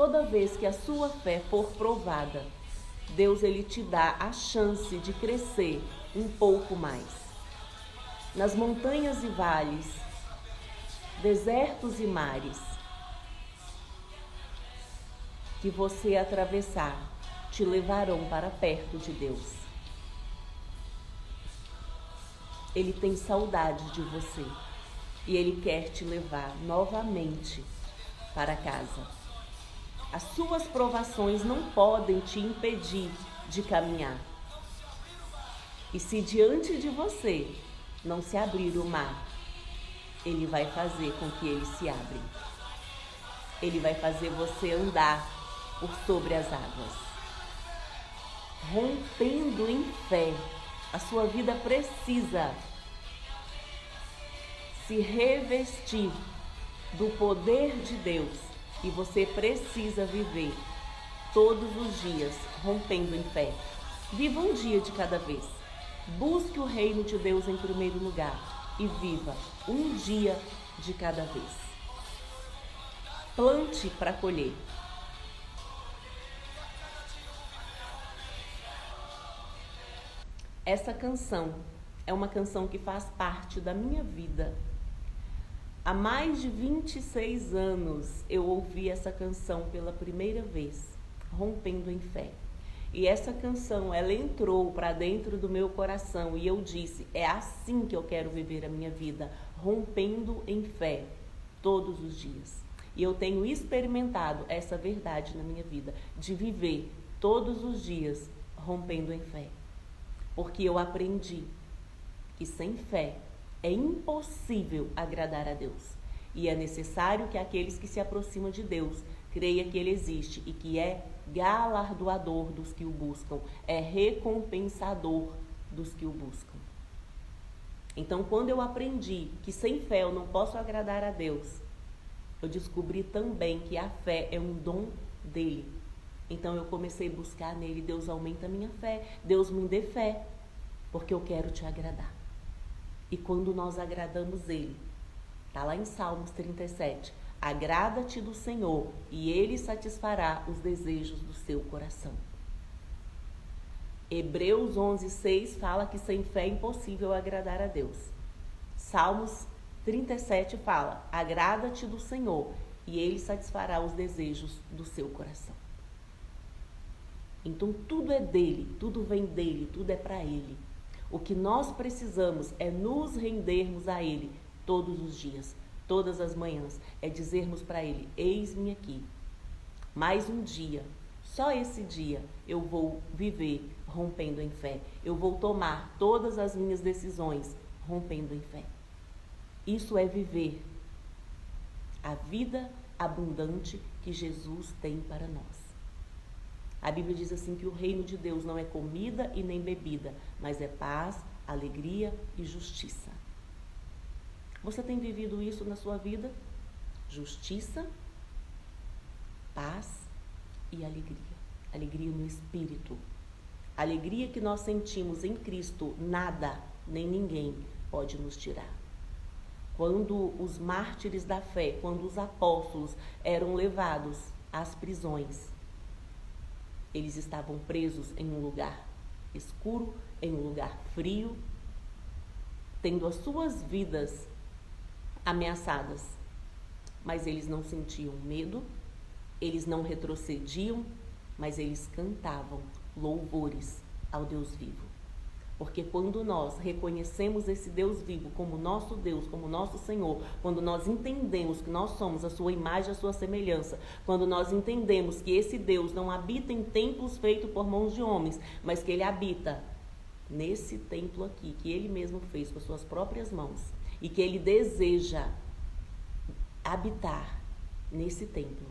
toda vez que a sua fé for provada, Deus ele te dá a chance de crescer um pouco mais. Nas montanhas e vales, desertos e mares que você atravessar te levarão para perto de Deus. Ele tem saudade de você e Ele quer te levar novamente para casa. As suas provações não podem te impedir de caminhar. E se diante de você não se abrir o mar, Ele vai fazer com que ele se abra. Ele vai fazer você andar por sobre as águas. Rompendo em fé. A sua vida precisa se revestir do poder de Deus e você precisa viver todos os dias rompendo em fé. Viva um dia de cada vez. Busque o reino de Deus em primeiro lugar e viva um dia de cada vez. Plante para colher. Essa canção é uma canção que faz parte da minha vida. Há mais de 26 anos eu ouvi essa canção pela primeira vez, Rompendo em Fé. E essa canção, ela entrou para dentro do meu coração e eu disse, é assim que eu quero viver a minha vida, rompendo em fé, todos os dias. E eu tenho experimentado essa verdade na minha vida, de viver todos os dias rompendo em fé. Porque eu aprendi que sem fé é impossível agradar a Deus. E é necessário que aqueles que se aproximam de Deus creiam que Ele existe e que é galardoador dos que o buscam, é recompensador dos que o buscam. Então, quando eu aprendi que sem fé eu não posso agradar a Deus, eu descobri também que a fé é um dom dele. Então eu comecei a buscar nele, Deus aumenta a minha fé, Deus me dê fé, porque eu quero te agradar. E quando nós agradamos ele, está lá em Salmos 37, agrada-te do Senhor e ele satisfará os desejos do seu coração. Hebreus 11:6 fala que sem fé é impossível agradar a Deus. Salmos 37 fala, agrada-te do Senhor e ele satisfará os desejos do seu coração. Então tudo é dele, tudo vem dele, tudo é para ele. O que nós precisamos é nos rendermos a ele todos os dias, todas as manhãs. É dizermos para ele, eis-me aqui. Mais um dia, só esse dia eu vou viver rompendo em fé. Eu vou tomar todas as minhas decisões rompendo em fé. Isso é viver a vida abundante que Jesus tem para nós. A Bíblia diz assim que o reino de Deus não é comida e nem bebida, mas é paz, alegria e justiça. Você tem vivido isso na sua vida? Justiça, paz e alegria. Alegria no espírito. Alegria que nós sentimos em Cristo, nada nem ninguém pode nos tirar. Quando os mártires da fé, quando os apóstolos eram levados às prisões, eles estavam presos em um lugar escuro, em um lugar frio, tendo as suas vidas ameaçadas. Mas eles não sentiam medo, eles não retrocediam, mas eles cantavam louvores ao Deus vivo. Porque quando nós reconhecemos esse Deus vivo como nosso Deus, como nosso Senhor, quando nós entendemos que nós somos a sua imagem, a sua semelhança, quando nós entendemos que esse Deus não habita em templos feitos por mãos de homens, mas que ele habita nesse templo aqui, que ele mesmo fez com as suas próprias mãos, e que ele deseja habitar nesse templo,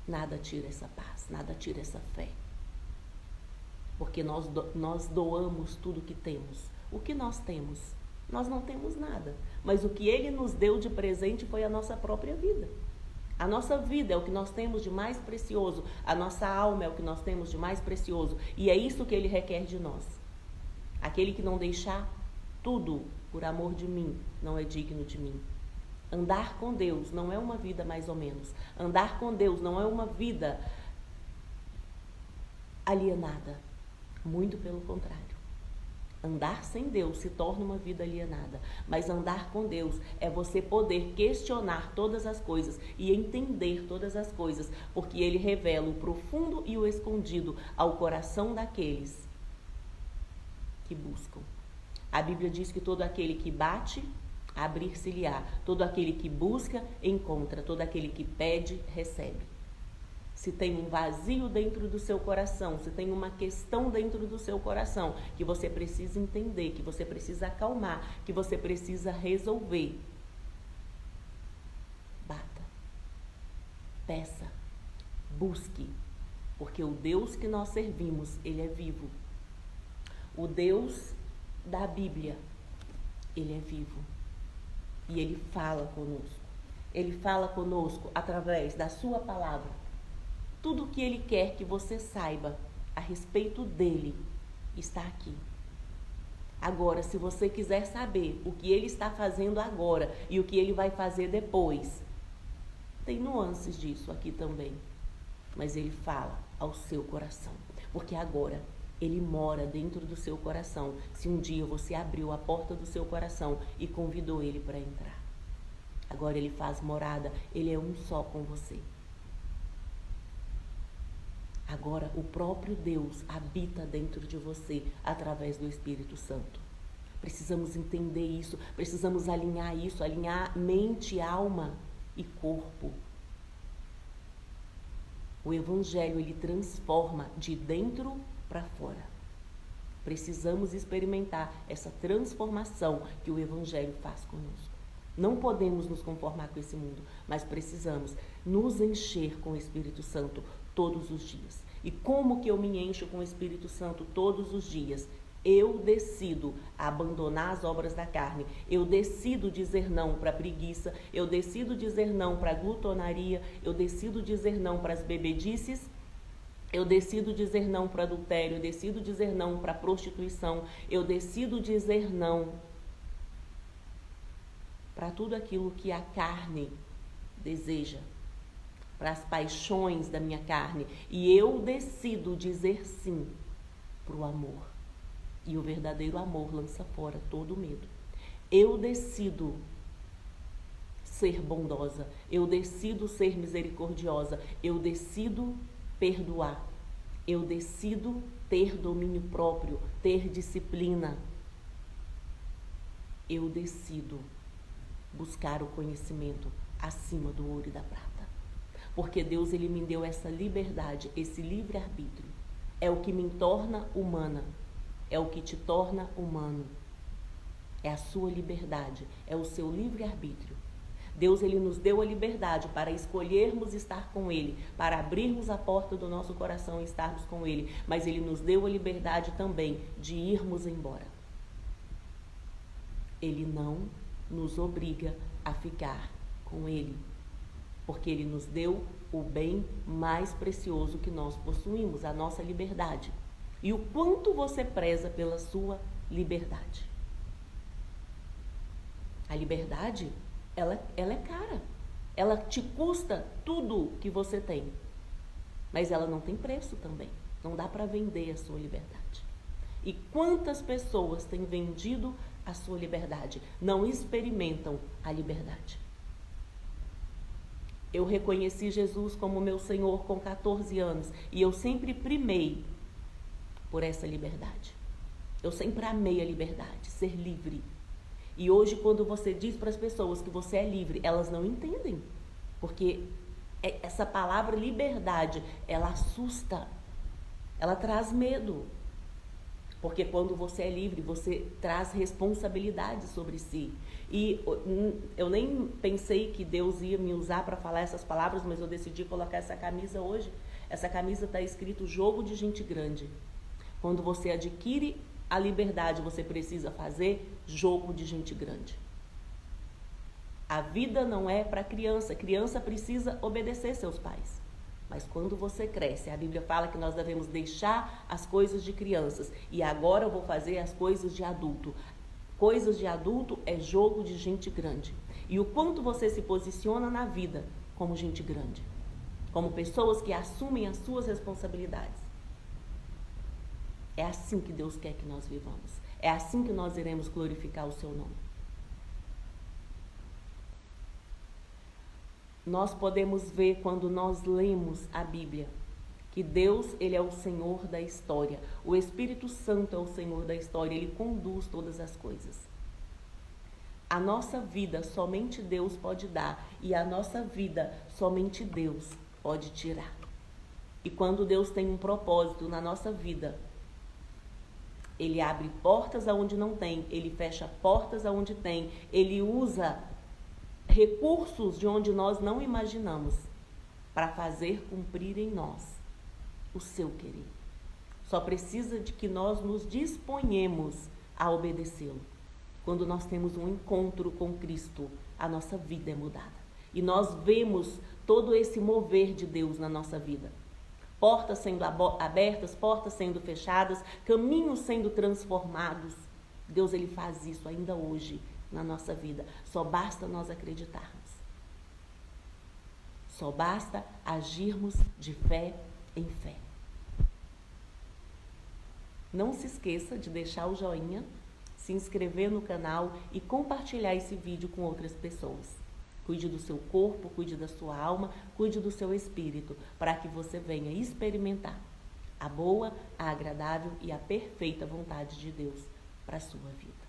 nada tira essa paz, nada tira essa fé. Porque nós doamos tudo que temos. O que nós temos? Nós não temos nada. Mas o que ele nos deu de presente foi a nossa própria vida. A nossa vida é o que nós temos de mais precioso. A nossa alma é o que nós temos de mais precioso. E é isso que ele requer de nós. Aquele que não deixar tudo por amor de mim, não é digno de mim. Andar com Deus não é uma vida mais ou menos. Andar com Deus não é uma vida alienada. Muito pelo contrário. Andar sem Deus se torna uma vida alienada, mas andar com Deus é você poder questionar todas as coisas e entender todas as coisas, porque Ele revela o profundo e o escondido ao coração daqueles que buscam. A Bíblia diz que todo aquele que bate, abrir-se-lhe-á. Todo aquele que busca, encontra. Todo aquele que pede, recebe. Se tem um vazio dentro do seu coração, se tem uma questão dentro do seu coração que você precisa entender, que você precisa acalmar, que você precisa resolver, bata, peça, busque, porque o Deus que nós servimos, Ele é vivo. O Deus da Bíblia, Ele é vivo e Ele fala conosco. Ele fala conosco através da sua palavra. Tudo o que Ele quer que você saiba a respeito dEle está aqui. Agora, se você quiser saber o que Ele está fazendo agora e o que Ele vai fazer depois, tem nuances disso aqui também. Mas Ele fala ao seu coração, porque agora Ele mora dentro do seu coração. Se um dia você abriu a porta do seu coração e convidou Ele para entrar. Agora Ele faz morada, Ele é um só com você. Agora, o próprio Deus habita dentro de você através do Espírito Santo. Precisamos entender isso, precisamos alinhar isso, alinhar mente, alma e corpo. O Evangelho, ele transforma de dentro para fora. Precisamos experimentar essa transformação que o Evangelho faz conosco. Não podemos nos conformar com esse mundo, mas precisamos nos encher com o Espírito Santo todos os dias. E como que eu me encho com o Espírito Santo todos os dias? Eu decido abandonar as obras da carne. Eu decido dizer não para a preguiça. Eu decido dizer não para a glutonaria. Eu decido dizer não para as bebedices. Eu decido dizer não para o adultério. Eu decido dizer não para a prostituição. Eu decido dizer não para tudo aquilo que a carne deseja, para as paixões da minha carne. E eu decido dizer sim para o amor. E o verdadeiro amor lança fora todo o medo. Eu decido ser bondosa. Eu decido ser misericordiosa. Eu decido perdoar. Eu decido ter domínio próprio, ter disciplina. Eu decido buscar o conhecimento acima do ouro e da prata. Porque Deus, Ele me deu essa liberdade, esse livre-arbítrio. É o que me torna humana. É o que te torna humano. É a sua liberdade, é o seu livre-arbítrio. Deus, Ele nos deu a liberdade para escolhermos estar com Ele, para abrirmos a porta do nosso coração e estarmos com Ele. Mas Ele nos deu a liberdade também de irmos embora. Ele não nos obriga a ficar com Ele, porque Ele nos deu o bem mais precioso que nós possuímos, a nossa liberdade. E o quanto você preza pela sua liberdade. A liberdade, ela é cara. Ela te custa tudo que você tem. Mas ela não tem preço também. Não dá para vender a sua liberdade. E quantas pessoas têm vendido a sua liberdade? Não experimentam a liberdade. Eu reconheci Jesus como meu Senhor com 14 anos. E eu sempre primei por essa liberdade. Eu sempre amei a liberdade, ser livre. E hoje, quando você diz para as pessoas que você é livre, elas não entendem. Porque essa palavra liberdade, ela assusta. Ela traz medo. Porque quando você é livre, você traz responsabilidade sobre si. E eu nem pensei que Deus ia me usar para falar essas palavras, mas eu decidi colocar essa camisa hoje. Essa camisa está escrito jogo de gente grande. Quando você adquire a liberdade, você precisa fazer jogo de gente grande. A vida não é para criança. Criança precisa obedecer seus pais. Mas quando você cresce, a Bíblia fala que nós devemos deixar as coisas de crianças. E agora eu vou fazer as coisas de adulto. Coisas de adulto é jogo de gente grande. e o quanto você se posiciona na vida como gente grande, como pessoas que assumem as suas responsabilidades. É assim que Deus quer que nós vivamos. É assim que nós iremos glorificar o seu nome. Nós podemos ver quando nós lemos a Bíblia que Deus, ele é o Senhor da história. O Espírito Santo é o Senhor da história, ele conduz todas as coisas. A nossa vida somente Deus pode dar e a nossa vida somente Deus pode tirar. E quando Deus tem um propósito na nossa vida, ele abre portas aonde não tem, ele fecha portas aonde tem, ele usa recursos de onde nós não imaginamos para fazer cumprir em nós o seu querer. Só precisa de que nós nos disponhamos a obedecê-lo. Quando nós temos um encontro com Cristo, a nossa vida é mudada. E nós vemos todo esse mover de Deus na nossa vida. Portas sendo abertas, portas sendo fechadas, caminhos sendo transformados. Deus, ele faz isso ainda hoje na nossa vida. Só basta nós acreditarmos. Só basta agirmos de fé em fé. Não se esqueça de deixar o joinha, se inscrever no canal e compartilhar esse vídeo com outras pessoas. Cuide do seu corpo, cuide da sua alma, cuide do seu espírito, para que você venha experimentar a boa, a agradável e a perfeita vontade de Deus para a sua vida.